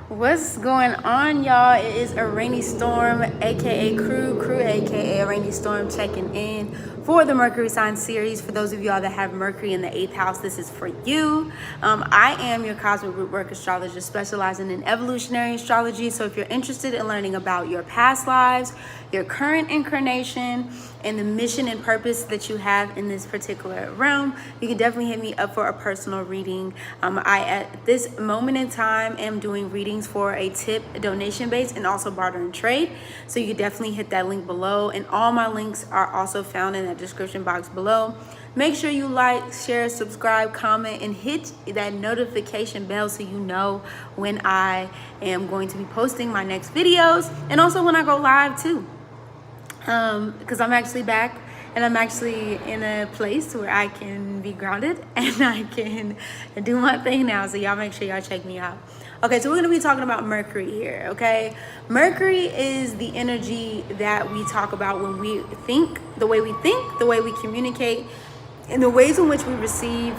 What's going on, y'all? It is Araneae Storm, aka Crew, aka Araneae Storm, checking in for the Mercury sign series. For those of y'all that have Mercury in the 8th house, this is for you. I am your cosmic root work astrologist specializing in evolutionary astrology. So if you're interested in learning about your past lives, your current incarnation, and the mission and purpose that you have in this particular realm, you can definitely hit me up for a personal reading. I, at this moment in time, am doing readings for a tip, donation based, and also barter and trade. So you can definitely hit that link below. And all my links are also found in that description box below. Make sure you like, share, subscribe, comment, and hit that notification bell so you know when I am going to be posting my next videos, and also when I go live too. Because I'm actually back and I'm actually in a place where I can be grounded and I can do my thing now. So y'all make sure y'all check me out. Okay, so we're going to be talking about Mercury here, okay? Mercury is the energy that we talk about when we think, the way we communicate, and the ways in which we receive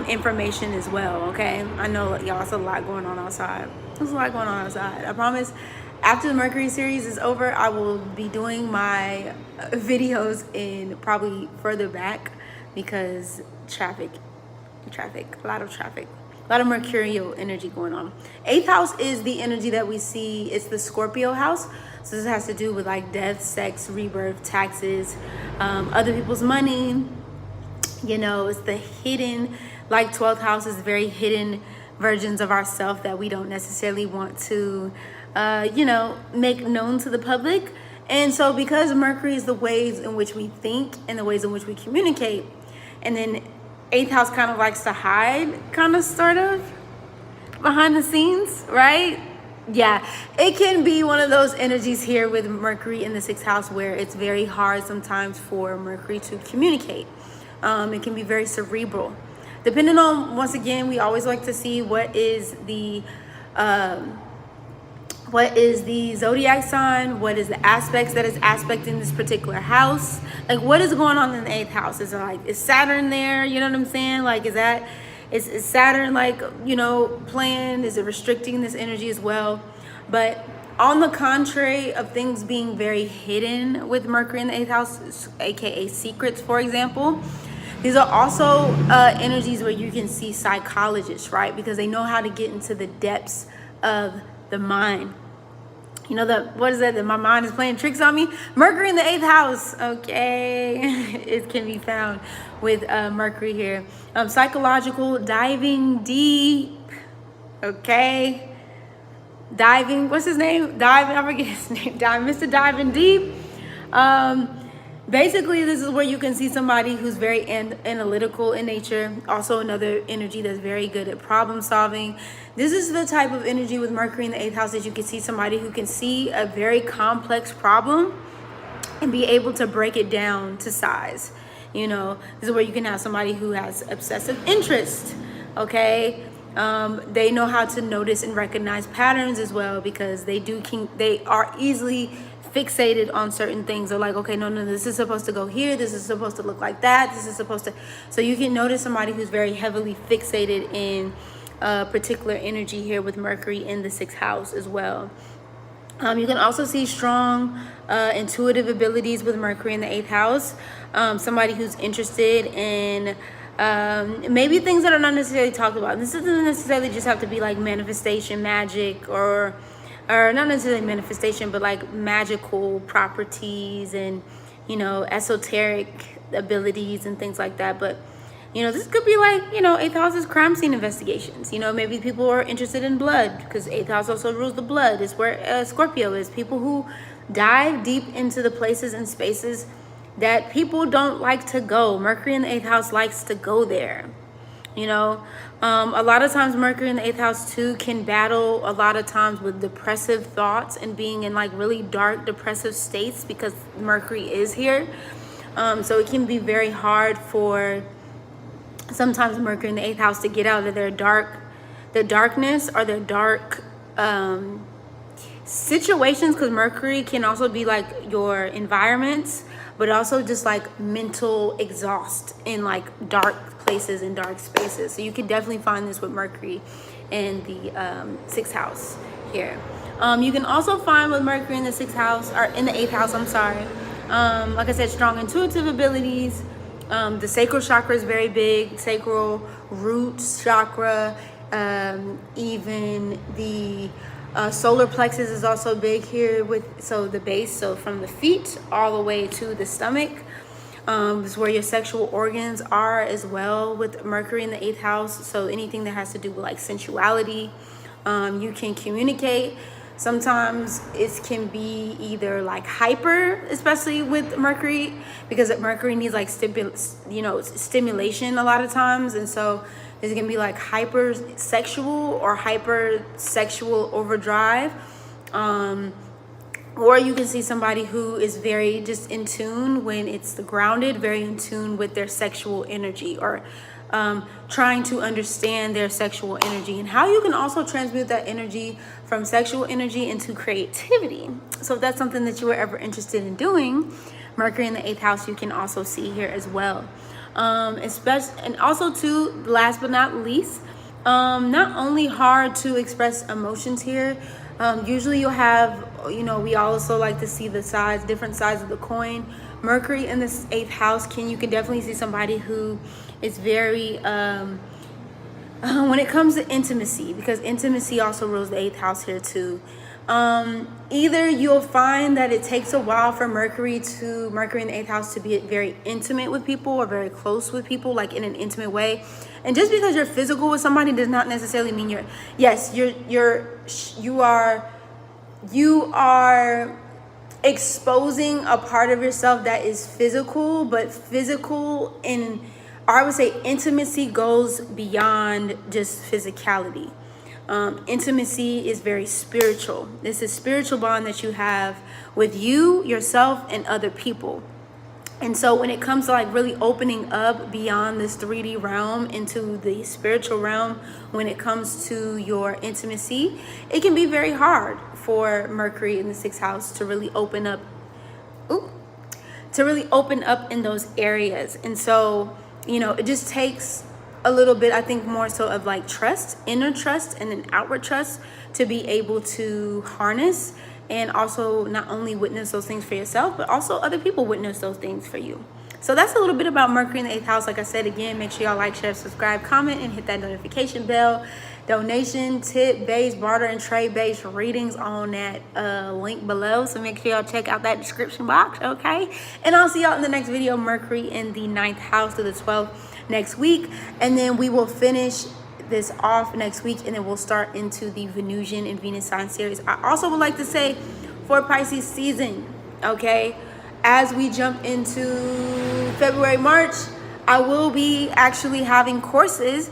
information as well, okay? I know, y'all, it's a lot going on outside. There's a lot going on outside. I promise. After the Mercury series is over, I will be doing my videos in probably further back because traffic, a lot of traffic, a lot of mercurial energy going on. 8th house is the energy that we see. It's the Scorpio house. So this has to do with like death, sex, rebirth, taxes, other people's money. You know, it's the hidden, like 12th house is very hidden versions of ourselves that we don't necessarily want to make known to the public. And so because Mercury is the ways in which we think and the ways in which we communicate, and then 8th house kind of likes to hide, kind of sort of behind the scenes, right? Yeah, it can be one of those energies here with Mercury in the 6th house where it's very hard sometimes for Mercury to communicate. It can be very cerebral. Depending on, once again, we always like to see what is the zodiac sign, what is the aspects that is aspecting this particular house, like what is going on in the 8th house. Is it like, is Saturn there? You know what I'm saying? Like, is Saturn like, playing? Is it restricting this energy as well? But on the contrary of things being very hidden with Mercury in the 8th house, aka secrets, for example, these are also energies where you can see psychologists, right? Because they know how to get into the depths of the mind. You know, what is that? That my mind is playing tricks on me? Mercury in the 8th house, okay? It can be found with Mercury here. Psychological, diving deep, okay? Diving, what's his name? I forget his name. Mr. Diving Deep. Basically, this is where you can see somebody who's very analytical in nature. Also another energy that's very good at problem solving. This is the type of energy with Mercury in the 8th house that you can see somebody who can see a very complex problem and be able to break it down to size. This is where you can have somebody who has obsessive interest, okay? They know how to notice and recognize patterns as well, because they are easily fixated on certain things. They're like, okay, no, this is supposed to go here, this is supposed to look like that, this is supposed to. So you can notice somebody who's very heavily fixated in particular energy here with Mercury in the 6th house as well. You can also see strong intuitive abilities with Mercury in the 8th house. Somebody who's interested in maybe things that are not necessarily talked about. This doesn't necessarily just have to be like manifestation, magic, or not necessarily manifestation, but like magical properties and, esoteric abilities and things like that. But, this could be like, 8th house is crime scene investigations. Maybe people are interested in blood because 8th house also rules the blood. It's where Scorpio is. People who dive deep into the places and spaces that people don't like to go. Mercury in the 8th house likes to go there. A lot of times Mercury in the 8th house too can battle a lot of times with depressive thoughts and being in like really dark depressive states because Mercury is here. So it can be very hard for sometimes Mercury in the 8th house to get out of their darkness or their dark situations, because Mercury can also be like your environments, but also just like mental exhaust in like dark places and dark spaces. So you can definitely find this with Mercury in the 6th house here. You can also find with Mercury in the 6th house, or in the 8th house, I'm sorry. Like I said, strong intuitive abilities. The sacral chakra is very big, sacral root chakra. Even the solar plexus is also big here, so the base, so from the feet all the way to the stomach. Is where your sexual organs are as well with Mercury in the 8th house. So anything that has to do with like sensuality, you can communicate. Sometimes it can be either like hyper, especially with Mercury, because Mercury needs like stimulation a lot of times, and so it's gonna be like hyper sexual or hyper sexual overdrive. Or you can see somebody who is very just in tune when it's grounded, very in tune with their sexual energy, or trying to understand their sexual energy, and how you can also transmute that energy from sexual energy into creativity. So if that's something that you were ever interested in doing, Mercury in the 8th house, you can also see here as well. Especially, and also too, last but not least, not only hard to express emotions here. Usually you'll have, we also like to see the sides, different sides of the coin. Mercury in the 8th house, you can definitely see somebody who is very, when it comes to intimacy, because intimacy also rules the 8th house here too. Either you'll find that it takes a while for Mercury in the 8th house to be very intimate with people, or very close with people, like in an intimate way. And just because you're physical with somebody does not necessarily mean you are exposing a part of yourself that is physical, but physical in, or I would say intimacy goes beyond just physicality. Intimacy is very spiritual. This is a spiritual bond that you have with you, yourself, and other people. And so when it comes to like really opening up beyond this 3D realm into the spiritual realm, when it comes to your intimacy, it can be very hard for Mercury in the 6th house to really open up, in those areas. And so, it just takes a little bit, I think, more so of like trust, inner trust, and an outward trust to be able to harness, and also not only witness those things for yourself, but also other people witness those things for you. So that's a little bit about Mercury in the 8th house. Like I said, again, make sure y'all like, share, subscribe, comment, and hit that notification bell. Donation, tip based, barter, and trade based readings on that link below. So make sure y'all check out that description box, okay? And I'll see y'all in the next video. Mercury in the 9th house to the 12th next week. And then we will finish this off next week, and then we'll start into the Venusian and Venus sign series. I also would like to say, for Pisces season, okay, as we jump into February, March, I will be actually having courses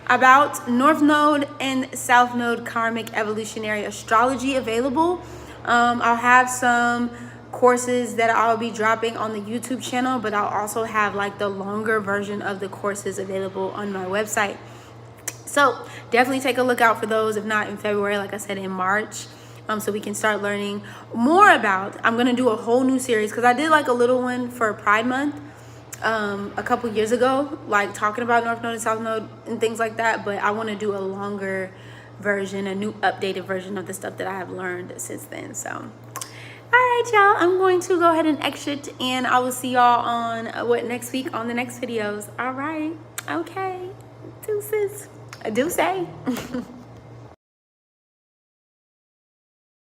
about North Node and South Node karmic evolutionary astrology available. I'll have some courses that I'll be dropping on the YouTube channel, but I'll also have like the longer version of the courses available on my website. So definitely take a look out for those, if not in February, like I said, in March, so we can start learning more about, I'm going to do a whole new series, because I did like a little one for Pride Month a couple years ago, like talking about North Node and South Node and things like that, but I want to do a longer version, a new updated version of the stuff that I have learned since then. So all right, y'all, I'm going to go ahead and exit, and I will see y'all on next week on the next videos. All right, okay, deuces. I do say.